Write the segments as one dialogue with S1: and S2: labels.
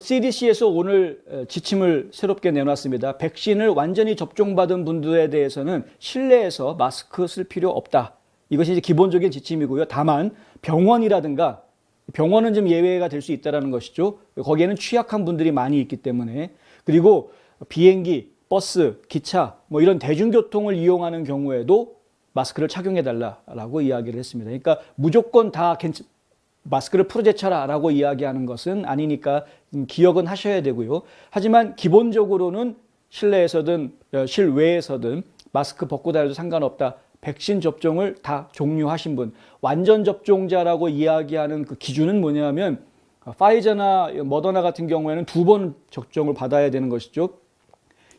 S1: CDC에서 오늘 지침을 새롭게 내놨습니다. 백신을 완전히 접종받은 분들에 대해서는 실내에서 마스크 쓸 필요 없다. 이것이 이제 기본적인 지침이고요. 다만 병원이라든가 병원은 좀 예외가 될 수 있다는 것이죠. 거기에는 취약한 분들이 많이 있기 때문에. 그리고 비행기, 버스, 기차 뭐 이런 대중교통을 이용하는 경우에도 마스크를 착용해달라고 이야기를 했습니다. 그러니까 무조건 다 마스크를 풀어제쳐라라고 이야기하는 것은 아니니까 기억은 하셔야 되고요. 하지만 기본적으로는 실내에서든 실외에서든 마스크 벗고 다녀도 상관없다. 백신 접종을 다 종료하신 분, 완전 접종자라고 이야기하는 그 기준은 뭐냐면 파이저나 모더나 같은 경우에는 2번 접종을 받아야 되는 것이죠.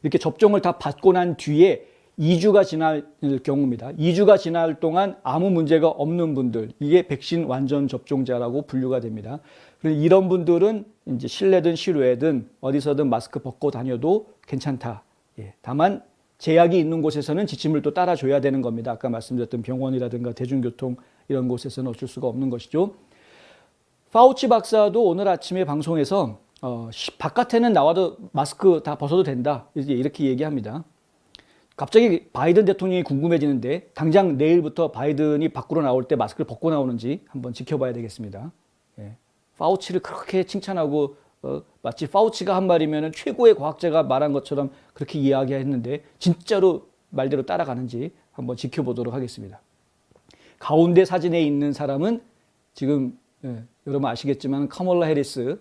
S1: 이렇게 접종을 다 받고 난 뒤에 2주가 지날 경우입니다. 2주가 지날 동안 아무 문제가 없는 분들, 이게 백신 완전 접종자라고 분류가 됩니다. 그래서 이런 분들은 이제 실내든 실외든 어디서든 마스크 벗고 다녀도 괜찮다. 다만 제약이 있는 곳에서는 지침을 또 따라줘야 되는 겁니다. 아까 말씀드렸던 병원이라든가 대중교통 이런 곳에서는 어쩔 수가 없는 것이죠. 파우치 박사도 오늘 아침에 방송에서 바깥에는 나와도 마스크 다 벗어도 된다. 이렇게 얘기합니다. 갑자기 바이든 대통령이 궁금해지는데 당장 내일부터 바이든이 밖으로 나올 때 마스크를 벗고 나오는지 한번 지켜봐야 되겠습니다. 파우치를 그렇게 칭찬하고 마치 파우치가 한 말이면 최고의 과학자가 말한 것처럼 그렇게 이야기했는데 진짜로 말대로 따라가는지 한번 지켜보도록 하겠습니다. 가운데 사진에 있는 사람은 지금 여러분 아시겠지만 카멀라 해리스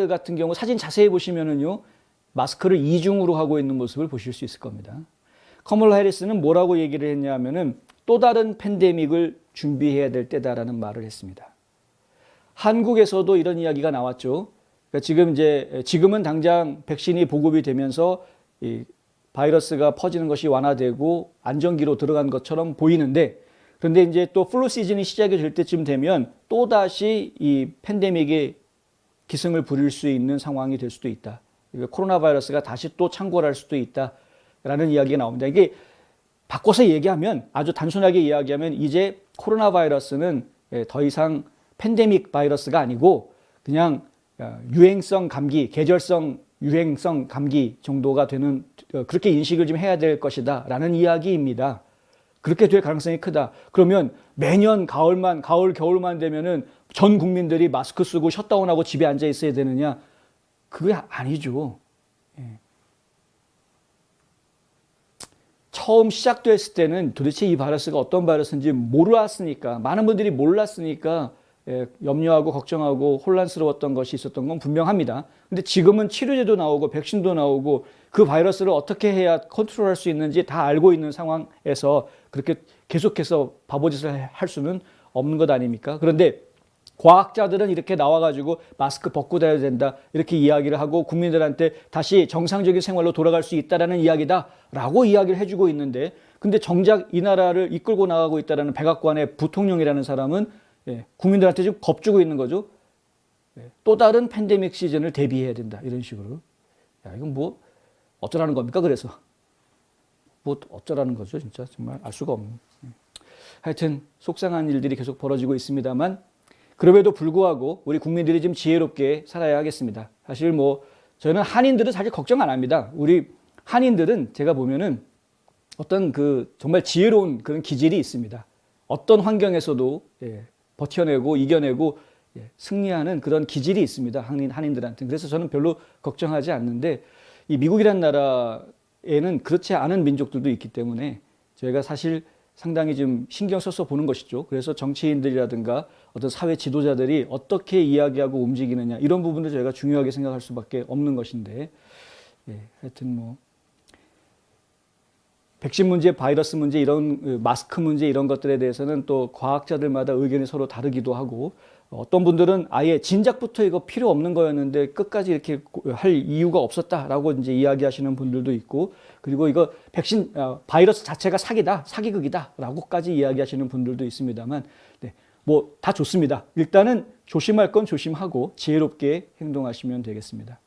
S1: 같은 경우 사진 자세히 보시면은요 마스크를 이중으로 하고 있는 모습을 보실 수 있을 겁니다. 카멀라 해리스는 뭐라고 얘기를 했냐면은 또 다른 팬데믹을 준비해야 될 때다라는 말을 했습니다. 한국에서도 이런 이야기가 나왔죠. 그러니까 지금은 당장 백신이 보급이 되면서 이 바이러스가 퍼지는 것이 완화되고 안정기로 들어간 것처럼 보이는데, 그런데 이제 또 플루 시즌이 시작이 될 때쯤 되면 또 다시 이 팬데믹의 기승을 부릴 수 있는 상황이 될 수도 있다. 코로나 바이러스가 다시 또 창궐할 수도 있다라는 이야기가 나옵니다. 이게 바꿔서 얘기하면, 아주 단순하게 이야기하면 이제 코로나 바이러스는 더 이상 팬데믹 바이러스가 아니고 그냥 유행성 감기, 계절성 유행성 감기 정도가 되는, 그렇게 인식을 좀 해야 될 것이다 라는 이야기입니다. 그렇게 될 가능성이 크다. 그러면 매년 가을, 겨울만 되면은 전 국민들이 마스크 쓰고 셧다운하고 집에 앉아 있어야 되느냐? 그게 아니죠. 처음 시작됐을 때는 도대체 이 바이러스가 어떤 바이러스인지 몰랐으니까, 많은 분들이 몰랐으니까 염려하고 걱정하고 혼란스러웠던 것이 있었던 건 분명합니다. 근데 지금은 치료제도 나오고 백신도 나오고 그 바이러스를 어떻게 해야 컨트롤할 수 있는지 다 알고 있는 상황에서 그렇게 계속해서 바보짓을 할 수는 없는 것 아닙니까? 그런데 과학자들은 이렇게 나와가지고 마스크 벗고 다녀야 된다 이렇게 이야기를 하고 국민들한테 다시 정상적인 생활로 돌아갈 수 있다라는 이야기다라고 이야기를 해주고 있는데, 근데 정작 이 나라를 이끌고 나가고 있다라는 백악관의 부통령이라는 사람은 국민들한테 지금 겁주고 있는 거죠. 또 다른 팬데믹 시즌을 대비해야 된다 이런 식으로. 야, 이건 뭐 어쩌라는 겁니까? 그래서 뭐 어쩌라는 거죠, 진짜 정말 알 수가 없는. 하여튼 속상한 일들이 계속 벌어지고 있습니다만, 그럼에도 불구하고 우리 국민들이 좀 지혜롭게 살아야 하겠습니다. 사실 뭐 저는 한인들은 사실 걱정 안 합니다. 우리 한인들은 제가 보면은 어떤 그 정말 지혜로운 그런 기질이 있습니다. 어떤 환경에서도 버텨내고 이겨내고 승리하는 그런 기질이 있습니다. 한인들한테. 그래서 저는 별로 걱정하지 않는데, 이 미국이라는 나라에는 그렇지 않은 민족들도 있기 때문에 저희가 사실 상당히 좀 신경 써서 보는 것이죠. 그래서 정치인들이라든가 어떤 사회 지도자들이 어떻게 이야기하고 움직이느냐 이런 부분을 저희가 중요하게 생각할 수밖에 없는 것인데, 하여튼 뭐 백신 문제, 바이러스 문제, 이런 마스크 문제 이런 것들에 대해서는 또 과학자들마다 의견이 서로 다르기도 하고, 어떤 분들은 아예 진작부터 이거 필요 없는 거였는데 끝까지 이렇게 할 이유가 없었다라고 이제 이야기하시는 분들도 있고, 그리고 이거 백신 바이러스 자체가 사기다, 사기극이다라고까지 이야기하시는 분들도 있습니다만, 뭐 다 좋습니다. 일단은 조심할 건 조심하고 지혜롭게 행동하시면 되겠습니다.